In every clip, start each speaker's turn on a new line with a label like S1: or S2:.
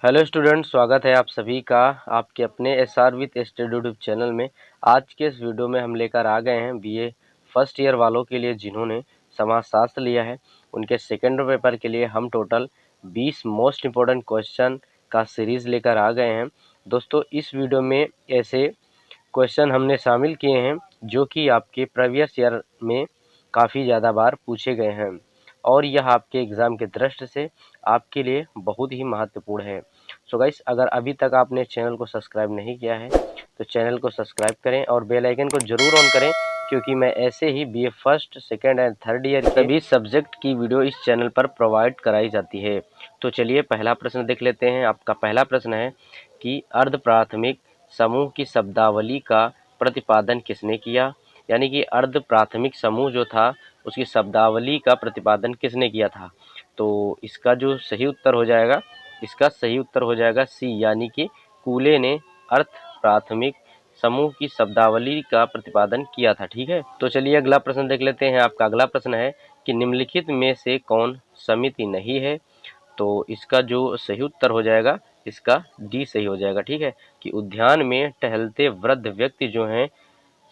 S1: Hello student, स्वागत है आप सभी का आपके अपने SR with study YouTube channel में। आज के इस वीडियो में हम लेकर आ गए हैं बीए फर्स्ट ईयर वालों के लिए जिन्होंने समाजशास्त्र लिया है। उनके सेकेंड पेपर के लिए हम टोटल 20 मोस्ट इम्पोर्टेंट क्वेश्चन का सीरीज़ लेकर आ गए हैं। दोस्तों, इस वीडियो में ऐसे क्वेश्चन हमने शामिल किए हैं जो कि आपके प्रीवियस ईयर में काफ़ी ज़्यादा बार पूछे गए हैं और यह आपके एग्ज़ाम के दृष्टि से आपके लिए बहुत ही महत्वपूर्ण है। सो गाइस, अगर अभी तक आपने चैनल को सब्सक्राइब नहीं किया है तो चैनल को सब्सक्राइब करें और बेल आइकन को ज़रूर ऑन करें, क्योंकि मैं ऐसे ही BA first, second and third year के सभी सब्जेक्ट की वीडियो इस चैनल पर प्रोवाइड कराई जाती है। तो चलिए पहला प्रश्न देख लेते हैं। आपका पहला प्रश्न है कि अर्ध प्राथमिक समूह की शब्दावली का प्रतिपादन किसने किया। यानी कि अर्ध प्राथमिक समूह जो था उसकी शब्दावली का प्रतिपादन किसने किया था। तो इसका जो सही उत्तर हो जाएगा, इसका सही उत्तर हो जाएगा सी, यानी कि कूले ने अर्ध प्राथमिक समूह की शब्दावली का प्रतिपादन किया था। ठीक है, तो चलिए अगला प्रश्न देख लेते हैं। आपका अगला प्रश्न है कि निम्नलिखित में से कौन समिति नहीं है। तो इसका जो सही उत्तर हो जाएगा, इसका डी सही हो जाएगा। ठीक है, कि उद्यान में टहलते वृद्ध व्यक्ति जो हैं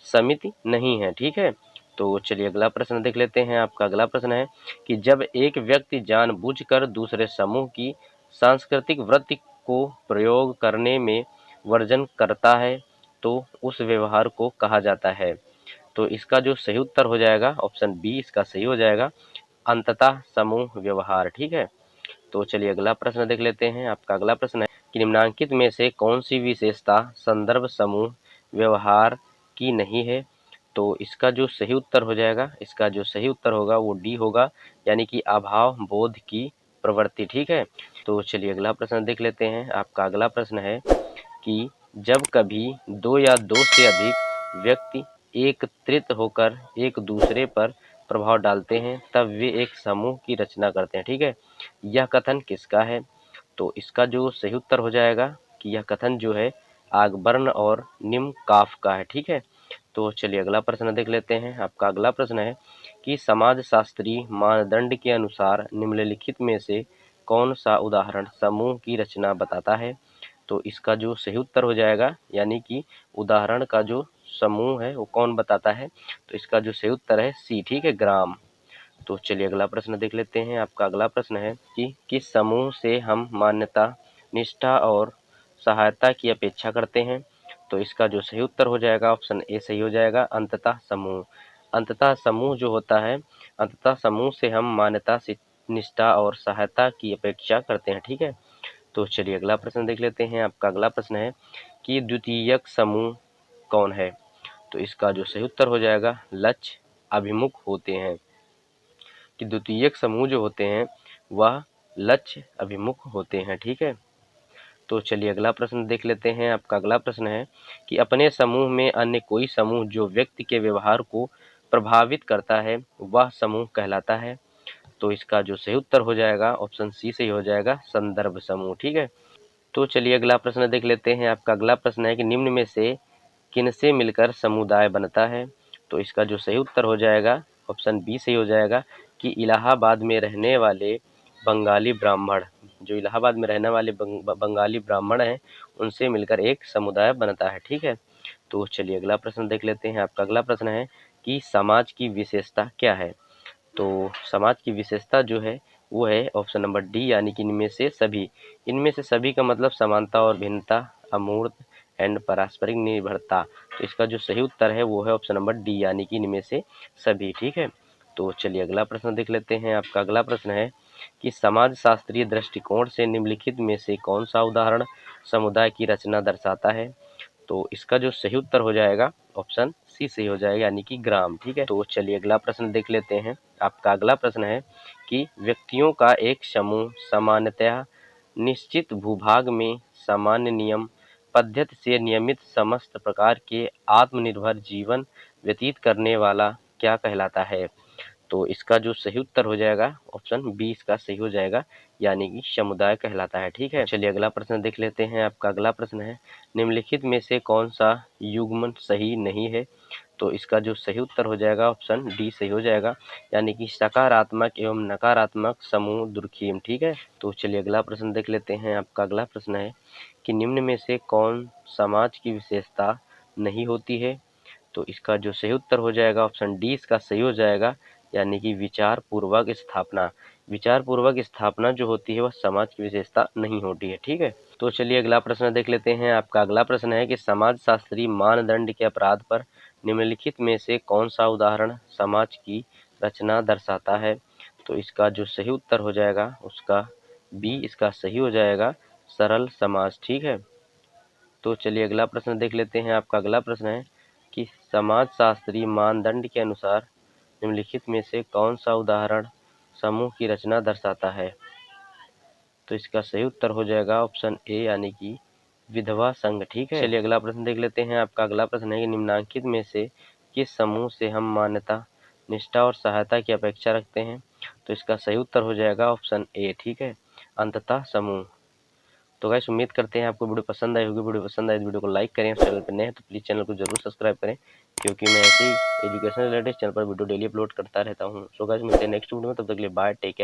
S1: समिति नहीं है। ठीक है, तो चलिए अगला प्रश्न देख लेते हैं। आपका अगला प्रश्न है कि जब एक व्यक्ति जानबूझकर दूसरे समूह की सांस्कृतिक वृत्ति को प्रयोग करने में वर्जन करता है तो उस व्यवहार को कहा जाता है। तो इसका जो सही उत्तर हो जाएगा, ऑप्शन बी इसका सही हो जाएगा, अंततः समूह व्यवहार। ठीक है, तो चलिए अगला प्रश्न देख लेते हैं। आपका अगला प्रश्न है कि निम्नलिखित में से कौन सी विशेषता संदर्भ समूह व्यवहार की नहीं है। तो इसका जो सही उत्तर हो जाएगा, इसका जो सही उत्तर होगा वो डी होगा, यानी कि अभाव बोध की प्रवृत्ति। ठीक है, तो चलिए अगला प्रश्न देख लेते हैं। आपका अगला प्रश्न है कि जब कभी दो या दो से अधिक व्यक्ति एकत्रित होकर एक दूसरे पर प्रभाव डालते हैं तब वे एक समूह की रचना करते हैं। ठीक है, यह कथन किसका है। तो इसका जो सही उत्तर हो जाएगा कि यह कथन जो है आगबर्न और निम्नकाफ का है। ठीक है, तो चलिए अगला प्रश्न देख लेते हैं। आपका अगला प्रश्न है कि समाजशास्त्री मानदंड के अनुसार निम्नलिखित में से कौन सा उदाहरण समूह की रचना बताता है। तो इसका जो सही उत्तर हो जाएगा, यानी कि उदाहरण का जो समूह है वो कौन बताता है। तो इसका जो सही उत्तर है सी। ठीक है, ग्राम। तो चलिए अगला प्रश्न देख लेते हैं। आपका अगला प्रश्न है कि किस समूह से हम मान्यता, निष्ठा और सहायता की अपेक्षा करते हैं। तो इसका जो सही उत्तर हो जाएगा, ऑप्शन ए सही हो जाएगा, अंततः समूह। अंततः समूह जो होता है, अंततः समूह से हम मान्यता, निष्ठा और सहायता की अपेक्षा करते हैं। ठीक है, तो चलिए अगला प्रश्न देख लेते हैं। आपका अगला प्रश्न है कि द्वितीयक समूह कौन है। तो इसका जो सही उत्तर हो जाएगा, लक्ष्य अभिमुख होते हैं, कि द्वितीयक समूह जो होते हैं वह लक्ष्य अभिमुख होते हैं। ठीक है, तो चलिए अगला प्रश्न देख लेते हैं। आपका अगला प्रश्न है कि अपने समूह में अन्य कोई समूह जो व्यक्ति के व्यवहार को प्रभावित करता है वह समूह कहलाता है। तो इसका जो सही उत्तर हो जाएगा, ऑप्शन सी सही हो जाएगा, संदर्भ समूह। ठीक है, तो चलिए अगला प्रश्न देख लेते हैं। आपका अगला प्रश्न है कि निम्न में से किनसे मिलकर समुदाय बनता है। तो इसका जो सही उत्तर हो जाएगा, ऑप्शन बी सही हो जाएगा, कि इलाहाबाद में रहने वाले बंगाली ब्राह्मण, जो इलाहाबाद में रहने वाले बंगाली ब्राह्मण हैं उनसे मिलकर एक समुदाय बनता है। ठीक है, तो चलिए अगला प्रश्न देख लेते हैं। आपका अगला प्रश्न है कि समाज की विशेषता क्या है। तो समाज की विशेषता जो है वो है ऑप्शन नंबर डी, यानी कि इनमें से सभी। इनमें से सभी का मतलब समानता और भिन्नता, अमूर्त एंड पारस्परिक निर्भरता। तो इसका जो सही उत्तर है वो है ऑप्शन नंबर डी, यानी कि इनमें से सभी। ठीक है, तो चलिए अगला प्रश्न देख लेते हैं। आपका अगला प्रश्न है कि समाज शास्त्रीय दृष्टिकोण से निम्नलिखित में से कौन सा उदाहरण समुदाय की रचना दर्शाता है। तो इसका जो सही उत्तर हो जाएगा, ऑप्शन सी सही हो जाएगा, यानी कि ग्राम। ठीक है, तो चलिए अगला प्रश्न देख लेते हैं। आपका अगला प्रश्न है कि व्यक्तियों का एक समूह सामान्यतः निश्चित भूभाग में सामान्य नियम पद्धति से नियमित समस्त प्रकार के आत्मनिर्भर जीवन व्यतीत करने वाला क्या कहलाता है। तो इसका जो सही उत्तर हो जाएगा, ऑप्शन बी इसका सही हो जाएगा, यानी कि समुदाय कहलाता है। ठीक है, चलिए अगला प्रश्न देख लेते हैं। आपका अगला प्रश्न है निम्नलिखित में से कौन सा युग्मन सही नहीं है। तो इसका जो सही उत्तर हो जाएगा ऑप्शन डी सही हो जाएगा, यानी कि सकारात्मक एवं नकारात्मक समूह दुर्खिम। ठीक है, तो चलिए अगला प्रश्न देख लेते हैं। आपका अगला प्रश्न है कि निम्न में से कौन समाज की विशेषता नहीं होती है? तो इसका जो सही उत्तर हो जाएगा ऑप्शन डी इसका सही हो जाएगा, यानी कि विचार पूर्वक स्थापना। विचार पूर्वक स्थापना जो होती है वह समाज की विशेषता नहीं होती है। ठीक है, तो चलिए अगला प्रश्न देख लेते हैं। आपका अगला प्रश्न है कि समाजशास्त्री मानदंड के अपराध पर निम्नलिखित में से कौन सा उदाहरण समाज की रचना दर्शाता है? तो इसका जो सही उत्तर हो जाएगा उसका बी इसका सही हो जाएगा, सरल समाज। ठीक है, तो चलिए अगला प्रश्न देख लेते हैं। आपका अगला प्रश्न है कि समाजशास्त्री मानदंड के अनुसार निम्नलिखित में से कौन सा उदाहरण समूह की रचना दर्शाता है? तो इसका सही उत्तर हो जाएगा ऑप्शन ए, यानी कि विधवा संघ। ठीक है, चलिए अगला प्रश्न देख लेते हैं। आपका अगला प्रश्न है कि निम्नलिखित में से किस समूह से हम मान्यता, निष्ठा और सहायता की अपेक्षा रखते हैं? तो इसका सही उत्तर हो जाएगा ऑप्शन ए। ठीक है, अंततः समूह। तो गाइस उम्मीद करते हैं आपको वीडियो पसंद आई होगी। वीडियो पसंद आए तो वीडियो को लाइक करें। चैनल पर नए हैं तो प्लीज़ चैनल को जरूर सब्सक्राइब करें, क्योंकि मैं ऐसे ही एजुकेशन रिलेटेड चैनल पर वीडियो डेली अपलोड करता रहता हूँ। सो गाइस मिलते हैं नेक्स्ट वीडियो में, तब तक के लिए बाय, टेक केयर।